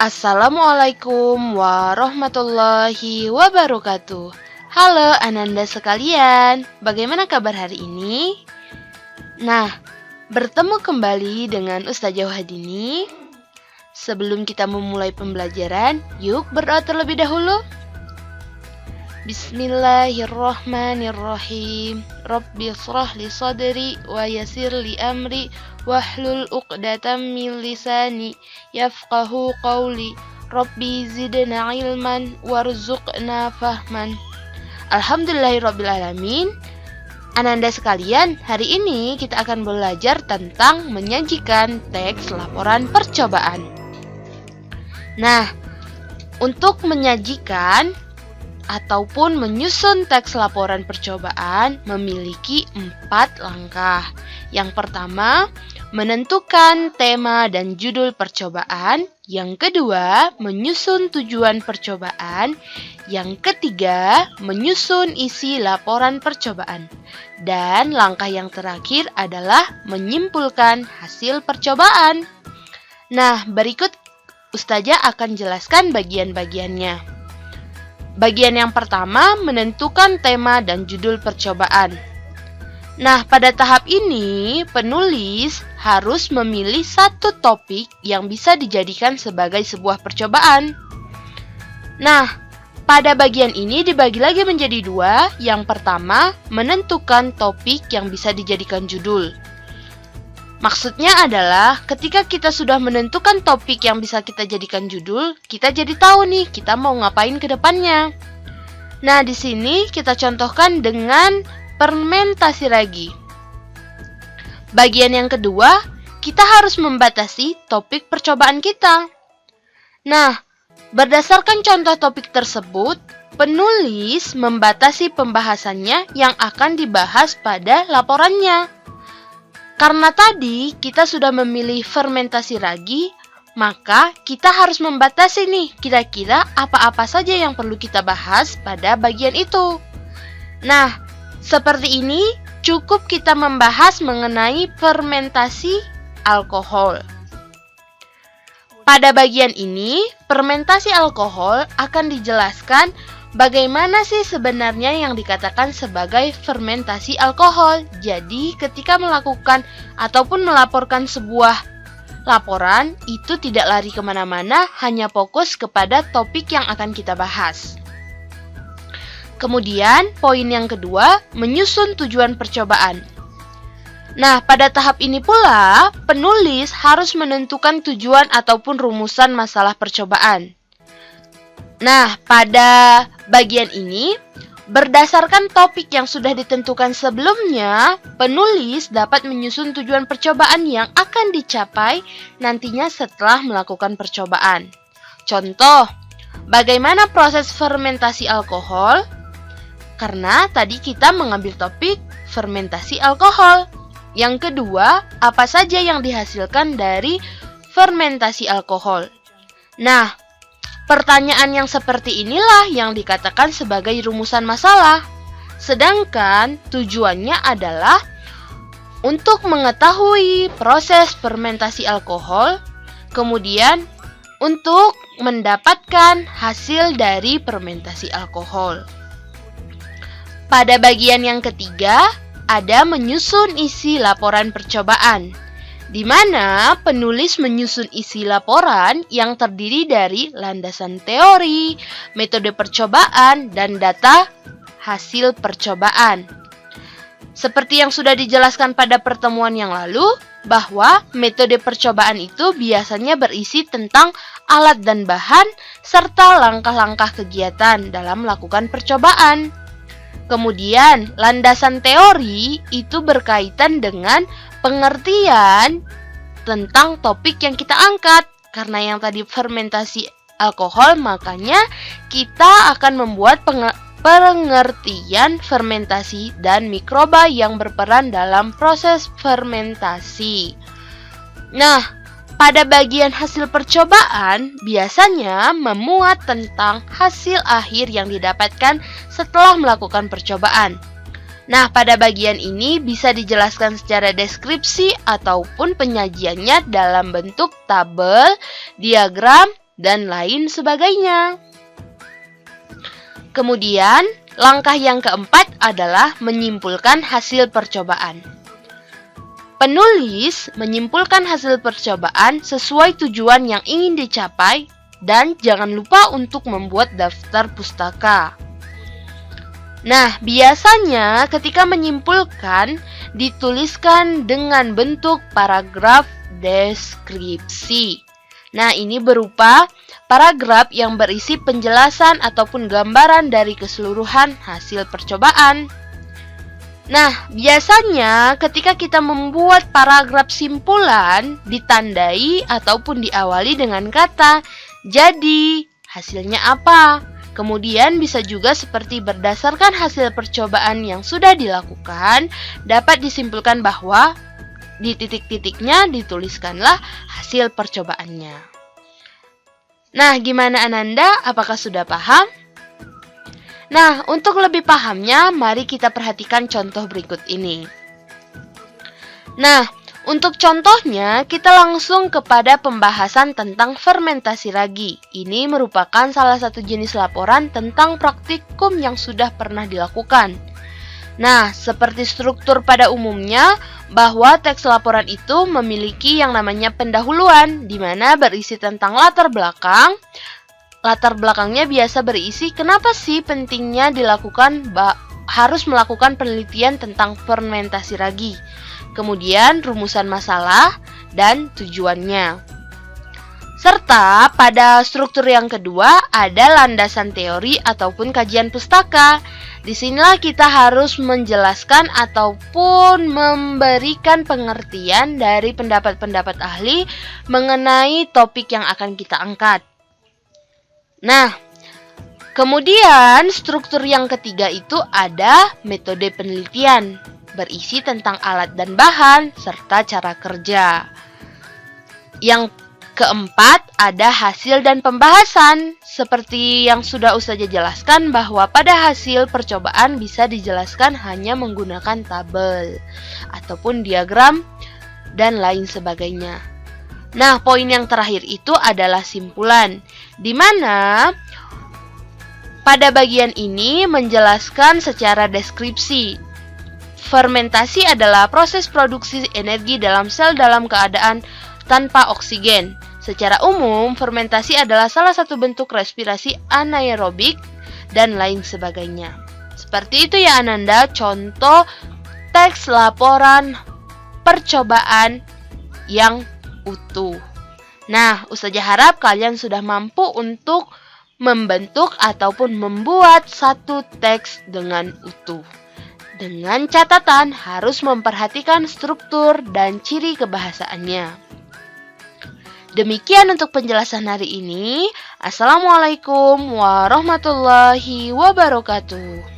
Assalamualaikum warahmatullahi wabarakatuh. Halo Ananda sekalian, bagaimana kabar hari ini? Nah, bertemu kembali dengan Ustazah Wahidini. Sebelum kita memulai pembelajaran, yuk berdoa terlebih dahulu. Bismillahirrahmanirrahim. Rabbi shrah li sadri wa yassir li amri wahlul 'uqdatam min lisani yafqahu qawli. Rabbi zidna ilman warzuqna fahman. Alhamdulillahirabbil alamin. Ananda sekalian, hari ini kita akan belajar tentang menyajikan teks laporan percobaan. Nah, untuk menyajikan ataupun menyusun teks laporan percobaan memiliki 4 langkah. Yang pertama, menentukan tema dan judul percobaan. Yang kedua, menyusun tujuan percobaan. Yang ketiga, menyusun isi laporan percobaan. Dan langkah yang terakhir adalah menyimpulkan hasil percobaan. Nah, berikut Ustazah akan jelaskan bagian-bagiannya. Bagian yang pertama, menentukan tema dan judul percobaan. Nah, pada tahap ini, penulis harus memilih satu topik yang bisa dijadikan sebagai sebuah percobaan. Nah, pada bagian ini dibagi lagi menjadi 2. Yang pertama, menentukan topik yang bisa dijadikan judul. Maksudnya adalah ketika kita sudah menentukan topik yang bisa kita jadikan judul, kita jadi tahu nih kita mau ngapain ke depannya. Nah, di sini kita contohkan dengan fermentasi ragi. Bagian yang kedua, kita harus membatasi topik percobaan kita. Nah, berdasarkan contoh topik tersebut, penulis membatasi pembahasannya yang akan dibahas pada laporannya. Karena tadi kita sudah memilih fermentasi ragi, maka kita harus membatasi nih kira-kira apa-apa saja yang perlu kita bahas pada bagian itu. Nah, seperti ini cukup kita membahas mengenai fermentasi alkohol. Pada bagian ini, fermentasi alkohol akan dijelaskan bagaimana sih sebenarnya yang dikatakan sebagai fermentasi alkohol. Jadi, ketika melakukan ataupun melaporkan sebuah laporan, itu tidak lari kemana-mana, hanya fokus kepada topik yang akan kita bahas. Kemudian, poin yang kedua, menyusun tujuan percobaan. Nah, pada tahap ini pula, penulis harus menentukan tujuan ataupun rumusan masalah percobaan. Nah, pada bagian ini, berdasarkan topik yang sudah ditentukan sebelumnya, penulis dapat menyusun tujuan percobaan yang akan dicapai nantinya setelah melakukan percobaan. Contoh, bagaimana proses fermentasi alkohol? Karena tadi kita mengambil topik fermentasi alkohol. Yang kedua, apa saja yang dihasilkan dari fermentasi alkohol? Nah, pertanyaan yang seperti inilah yang dikatakan sebagai rumusan masalah. Sedangkan tujuannya adalah untuk mengetahui proses fermentasi alkohol, kemudian untuk mendapatkan hasil dari fermentasi alkohol. Pada bagian yang ketiga, ada menyusun isi laporan percobaan, di mana penulis menyusun isi laporan yang terdiri dari landasan teori, metode percobaan, dan data hasil percobaan. Seperti yang sudah dijelaskan pada pertemuan yang lalu, bahwa metode percobaan itu biasanya berisi tentang alat dan bahan, serta langkah-langkah kegiatan dalam melakukan percobaan. Kemudian, landasan teori itu berkaitan dengan pengertian tentang topik yang kita angkat. Karena yang tadi fermentasi alkohol, makanya kita akan membuat pengertian fermentasi dan mikroba yang berperan dalam proses fermentasi. Nah, pada bagian hasil percobaan biasanya memuat tentang hasil akhir yang didapatkan setelah melakukan percobaan. Nah, pada bagian ini bisa dijelaskan secara deskripsi ataupun penyajiannya dalam bentuk tabel, diagram, dan lain sebagainya. Kemudian, langkah yang keempat adalah menyimpulkan hasil percobaan. Penulis menyimpulkan hasil percobaan sesuai tujuan yang ingin dicapai dan jangan lupa untuk membuat daftar pustaka. Nah, biasanya ketika menyimpulkan dituliskan dengan bentuk paragraf deskripsi. Nah, ini berupa paragraf yang berisi penjelasan ataupun gambaran dari keseluruhan hasil percobaan. Nah, biasanya ketika kita membuat paragraf simpulan ditandai ataupun diawali dengan kata "jadi", hasilnya apa? Kemudian bisa juga seperti berdasarkan hasil percobaan yang sudah dilakukan, dapat disimpulkan bahwa di titik-titiknya dituliskanlah hasil percobaannya. Nah, gimana Ananda? Apakah sudah paham? Nah, untuk lebih pahamnya, mari kita perhatikan contoh berikut ini. Nah, untuk contohnya, kita langsung kepada pembahasan tentang fermentasi ragi. Ini merupakan salah satu jenis laporan tentang praktikum yang sudah pernah dilakukan. Nah, seperti struktur pada umumnya, bahwa teks laporan itu memiliki yang namanya pendahuluan, di mana berisi tentang latar belakang. Latar belakangnya biasa berisi kenapa sih pentingnya harus melakukan penelitian tentang fermentasi ragi. Kemudian rumusan masalah dan tujuannya. Serta pada struktur yang kedua ada landasan teori ataupun kajian pustaka. Disinilah kita harus menjelaskan ataupun memberikan pengertian dari pendapat-pendapat ahli mengenai topik yang akan kita angkat. Nah, kemudian struktur yang ketiga itu ada metode penelitian, berisi tentang alat dan bahan serta cara kerja. Yang keempat ada hasil dan pembahasan. Seperti yang sudah Ustazah jelaskan bahwa pada hasil percobaan bisa dijelaskan hanya menggunakan tabel ataupun diagram dan lain sebagainya. Nah, poin yang terakhir itu adalah simpulan, di mana pada bagian ini menjelaskan secara deskripsi. Fermentasi adalah proses produksi energi dalam sel dalam keadaan tanpa oksigen. Secara umum, fermentasi adalah salah satu bentuk respirasi anaerobik dan lain sebagainya. Seperti itu ya Ananda, contoh teks laporan percobaan yang utuh. Nah, Ustazah harap kalian sudah mampu untuk membentuk ataupun membuat satu teks dengan utuh. Dengan catatan harus memperhatikan struktur dan ciri kebahasaannya. Demikian untuk penjelasan hari ini. Assalamualaikum warahmatullahi wabarakatuh.